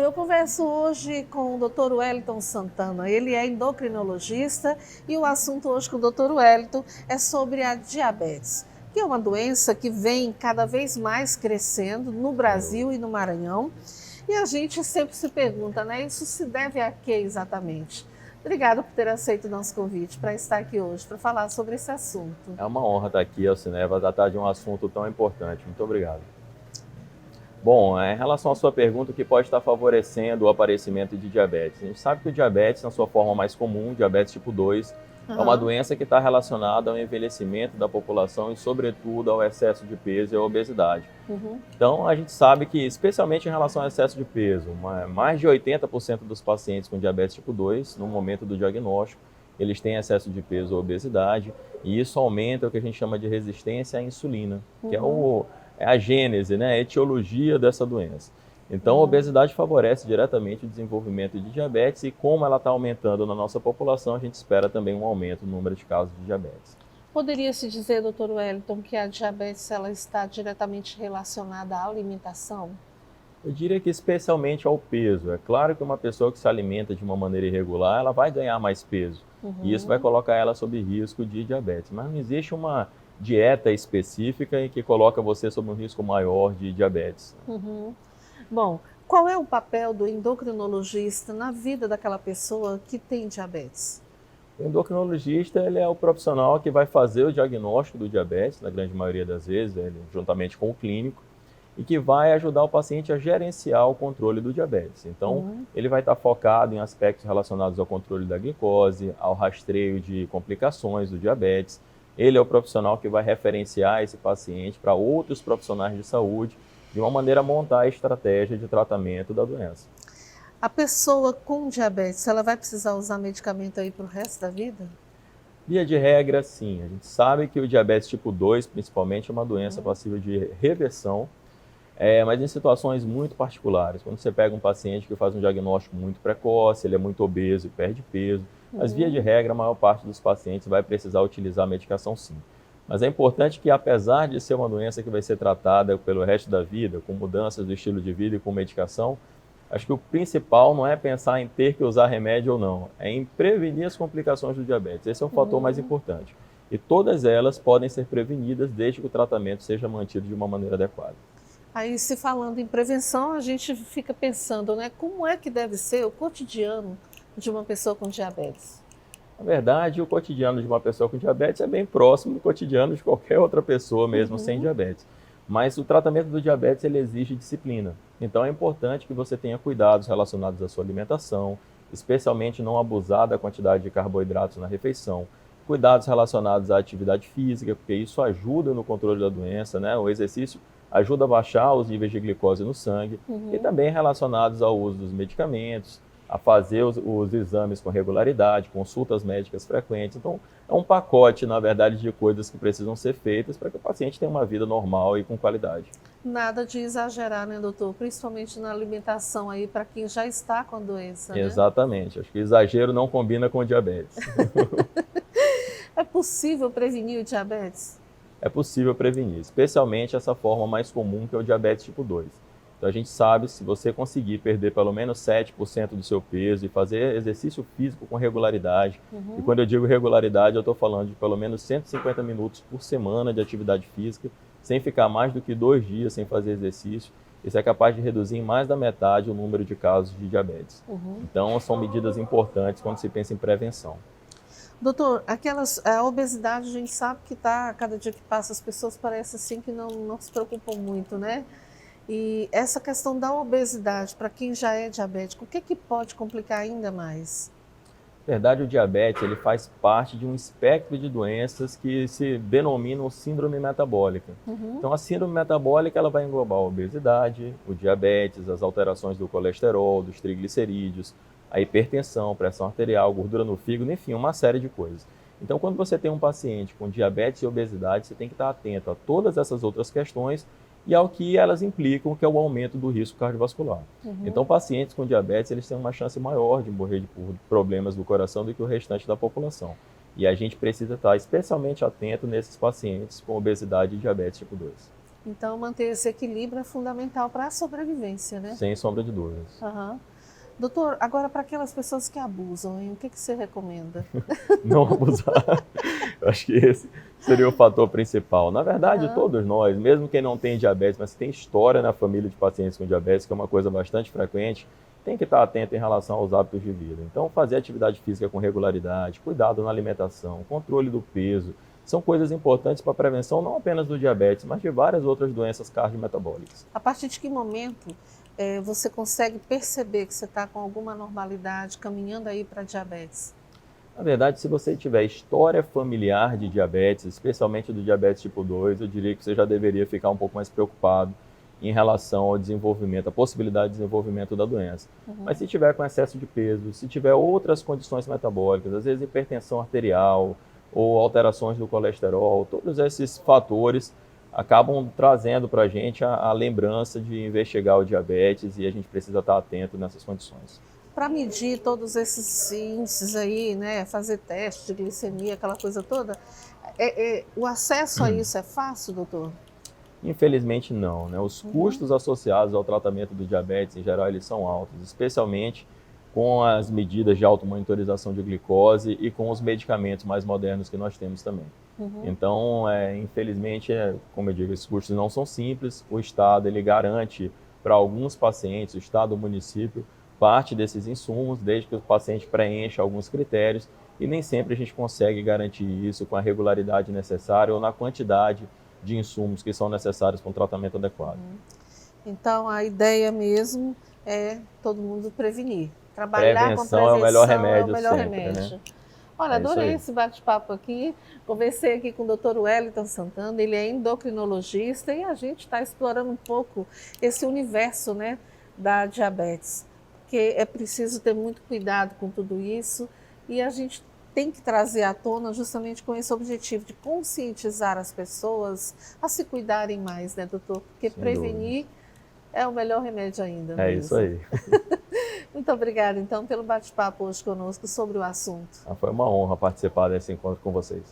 eu converso hoje com o Dr. Wellington Santana. Ele é endocrinologista e o assunto hoje com o Dr. Wellington é sobre a diabetes, que é uma doença que vem cada vez mais crescendo no Brasil e no Maranhão. E a gente sempre se pergunta, né? Isso se deve a quê exatamente? Obrigada por ter aceito o nosso convite para estar aqui hoje, para falar sobre esse assunto. É uma honra estar aqui, Alcineva, tratar de um assunto tão importante. Muito obrigado. Bom, em relação à sua pergunta, o que pode estar favorecendo o aparecimento de diabetes? A gente sabe que o diabetes, na sua forma mais comum, diabetes tipo 2, é uma doença que está relacionada ao envelhecimento da população e, sobretudo, ao excesso de peso e à obesidade. Então, a gente sabe que, especialmente em relação ao excesso de peso, mais de 80% dos pacientes com diabetes tipo 2, no momento do diagnóstico, eles têm excesso de peso ou obesidade, e isso aumenta o que a gente chama de resistência à insulina, que é a gênese, né, a etiologia dessa doença. Então, a obesidade favorece diretamente o desenvolvimento de diabetes e, como ela está aumentando na nossa população, a gente espera também um aumento no número de casos de diabetes. Poderia-se dizer, Dr. Wellington, que a diabetes ela está diretamente relacionada à alimentação? Eu diria que especialmente ao peso. É claro que uma pessoa que se alimenta de uma maneira irregular, ela vai ganhar mais peso. E isso vai colocar ela sob risco de diabetes. Mas não existe uma dieta específica e que coloca você sob um risco maior de diabetes. Bom, qual é o papel do endocrinologista na vida daquela pessoa que tem diabetes? O endocrinologista, ele é o profissional que vai fazer o diagnóstico do diabetes, na grande maioria das vezes, ele, juntamente com o clínico, e que vai ajudar o paciente a gerenciar o controle do diabetes. Então, ele vai estar focado em aspectos relacionados ao controle da glicose, ao rastreio de complicações do diabetes. Ele é o profissional que vai referenciar esse paciente para outros profissionais de saúde, de uma maneira a montar a estratégia de tratamento da doença. A pessoa com diabetes, ela vai precisar usar medicamento aí para o resto da vida? Via de regra, sim. A gente sabe que o diabetes tipo 2, principalmente, é uma doença passível de reversão, mas em situações muito particulares. Quando você pega um paciente que faz um diagnóstico muito precoce, ele é muito obeso e perde peso, mas via de regra, a maior parte dos pacientes vai precisar utilizar a medicação, sim. Mas é importante que, apesar de ser uma doença que vai ser tratada pelo resto da vida, com mudanças do estilo de vida e com medicação, acho que o principal não é pensar em ter que usar remédio ou não, é em prevenir as complicações do diabetes. Esse é o fator mais importante. E todas elas podem ser prevenidas desde que o tratamento seja mantido de uma maneira adequada. Aí, se falando em prevenção, a gente fica pensando, né, como é que deve ser o cotidiano de uma pessoa com diabetes? Na verdade, o cotidiano de uma pessoa com diabetes é bem próximo do cotidiano de qualquer outra pessoa, mesmo sem diabetes. Mas o tratamento do diabetes ele exige disciplina. Então é importante que você tenha cuidados relacionados à sua alimentação, especialmente não abusar da quantidade de carboidratos na refeição. Cuidados relacionados à atividade física, porque isso ajuda no controle da doença, né? O exercício ajuda a baixar os níveis de glicose no sangue. E também relacionados ao uso dos medicamentos, a fazer os exames com regularidade, consultas médicas frequentes. Então, é um pacote, na verdade, de coisas que precisam ser feitas para que o paciente tenha uma vida normal e com qualidade. Nada de exagerar, né, doutor? Principalmente na alimentação aí, para quem já está com a doença, né? Exatamente. Acho que exagero não combina com diabetes. É possível prevenir o diabetes? É possível prevenir, especialmente essa forma mais comum que é o diabetes tipo 2. Então a gente sabe, se você conseguir perder pelo menos 7% do seu peso e fazer exercício físico com regularidade, e quando eu digo regularidade, eu estou falando de pelo menos 150 minutos por semana de atividade física, sem ficar mais do que 2 dias sem fazer exercício, isso é capaz de reduzir em mais da metade o número de casos de diabetes. Então são medidas importantes quando se pensa em prevenção. Doutor, a obesidade a gente sabe que tá, cada dia que passa as pessoas parecem assim que não se preocupam muito, né? E essa questão da obesidade, para quem já é diabético, o que que pode complicar ainda mais? Na verdade, o diabetes ele faz parte de um espectro de doenças que se denominam síndrome metabólica. Então, a síndrome metabólica ela vai englobar a obesidade, o diabetes, as alterações do colesterol, dos triglicerídeos, a hipertensão, pressão arterial, gordura no fígado, enfim, uma série de coisas. Então, quando você tem um paciente com diabetes e obesidade, você tem que estar atento a todas essas outras questões e ao que elas implicam, que é o aumento do risco cardiovascular. Então, pacientes com diabetes, eles têm uma chance maior de morrer por problemas do coração do que o restante da população. E a gente precisa estar especialmente atento nesses pacientes com obesidade e diabetes tipo 2. Então, manter esse equilíbrio é fundamental para a sobrevivência, né? Sem sombra de dúvidas. Aham. Doutor, agora para aquelas pessoas que abusam, hein, o que você recomenda? Não abusar. Eu acho que esse seria o fator principal. Na verdade, Aham. todos nós, mesmo quem não tem diabetes, mas tem história na família de pacientes com diabetes, que é uma coisa bastante frequente, tem que estar atento em relação aos hábitos de vida. Então, fazer atividade física com regularidade, cuidado na alimentação, controle do peso, são coisas importantes para a prevenção não apenas do diabetes, mas de várias outras doenças cardiometabólicas. A partir de que momento você consegue perceber que você está com alguma normalidade, caminhando aí para diabetes? Na verdade, se você tiver história familiar de diabetes, especialmente do diabetes tipo 2, eu diria que você já deveria ficar um pouco mais preocupado em relação ao desenvolvimento, a possibilidade de desenvolvimento da doença. Mas se tiver com excesso de peso, se tiver outras condições metabólicas, às vezes hipertensão arterial ou alterações do colesterol, todos esses fatores acabam trazendo para a gente a lembrança de investigar o diabetes e a gente precisa estar atento nessas condições. Para medir todos esses índices aí, né, fazer teste de glicemia, aquela coisa toda, o acesso a isso é fácil, doutor? Infelizmente não, né? Os custos associados ao tratamento do diabetes em geral eles são altos, especialmente com as medidas de automonitorização de glicose e com os medicamentos mais modernos que nós temos também. Então, infelizmente, como eu digo, esses custos não são simples. O Estado ele garante para alguns pacientes, o Estado ou o município, parte desses insumos, desde que o paciente preencha alguns critérios, e nem sempre a gente consegue garantir isso com a regularidade necessária ou na quantidade de insumos que são necessários para um tratamento adequado. Então, a ideia mesmo é todo mundo prevenir. Trabalhar com Prevenção é o melhor remédio é o melhor sempre, remédio. né? Olha, É isso adorei aí. esse bate-papo aqui. Conversei aqui com o Dr. Wellington Santana, ele é endocrinologista e a gente está explorando um pouco esse universo, né, da diabetes. Porque é preciso ter muito cuidado com tudo isso e a gente tem que trazer à tona justamente com esse objetivo de conscientizar as pessoas a se cuidarem mais, né, doutor? Porque Sem prevenir é o melhor remédio ainda É mesmo. isso aí. Muito obrigada, então, pelo bate-papo hoje conosco sobre o assunto. Foi uma honra participar desse encontro com vocês.